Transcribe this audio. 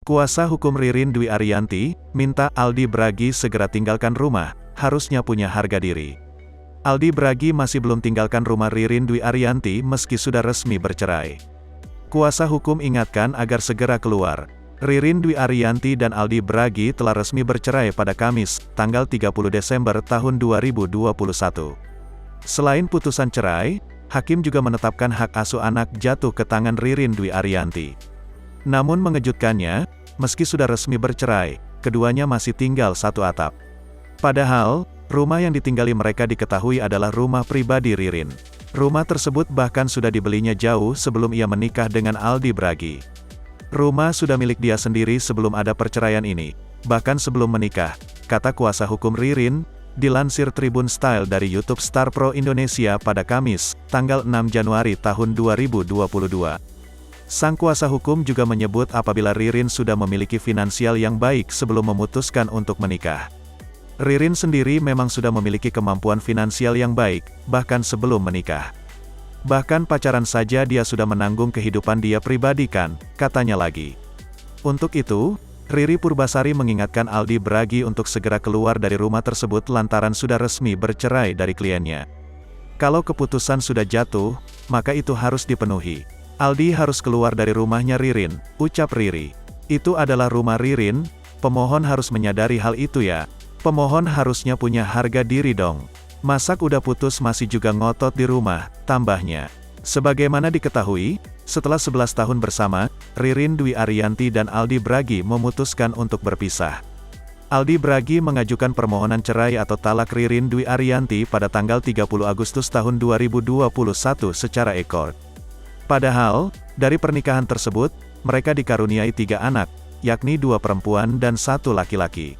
Kuasa hukum Ririn Dwi Ariyanti, minta Aldi Bragi segera tinggalkan rumah, harusnya punya harga diri. Aldi Bragi masih belum tinggalkan rumah Ririn Dwi Ariyanti meski sudah resmi bercerai. Kuasa hukum ingatkan agar segera keluar. Ririn Dwi Ariyanti dan Aldi Bragi telah resmi bercerai pada Kamis, tanggal 30 Desember tahun 2021. Selain putusan cerai, hakim juga menetapkan hak asuh anak jatuh ke tangan Ririn Dwi Ariyanti. Namun mengejutkannya, meski sudah resmi bercerai, keduanya masih tinggal satu atap. Padahal, rumah yang ditinggali mereka diketahui adalah rumah pribadi Ririn. Rumah tersebut bahkan sudah dibelinya jauh sebelum ia menikah dengan Aldi Bragi. Rumah sudah milik dia sendiri sebelum ada perceraian ini, bahkan sebelum menikah, kata kuasa hukum Ririn, dilansir Tribun Style dari YouTube Star Pro Indonesia pada Kamis, tanggal 6 Januari tahun 2022. Sang kuasa hukum juga menyebut apabila Ririn sudah memiliki finansial yang baik sebelum memutuskan untuk menikah. Ririn sendiri memang sudah memiliki kemampuan finansial yang baik, bahkan sebelum menikah. Bahkan pacaran saja dia sudah menanggung kehidupan dia pribadi kan, katanya lagi. Untuk itu, Riri Purbasari mengingatkan Aldi Bragi untuk segera keluar dari rumah tersebut lantaran sudah resmi bercerai dari kliennya. Kalau keputusan sudah jatuh, maka itu harus dipenuhi. Aldi harus keluar dari rumahnya Ririn, ucap Riri. Itu adalah rumah Ririn, pemohon harus menyadari hal itu ya. Pemohon harusnya punya harga diri dong. Masak udah putus masih juga ngotot di rumah, tambahnya. Sebagaimana diketahui, setelah 11 tahun bersama, Ririn Dwi Ariyanti dan Aldi Bragi memutuskan untuk berpisah. Aldi Bragi mengajukan permohonan cerai atau talak Ririn Dwi Ariyanti pada tanggal 30 Agustus tahun 2021 secara ekor. Padahal, dari pernikahan tersebut, mereka dikaruniai 3 anak, yakni 2 perempuan dan 1 laki-laki.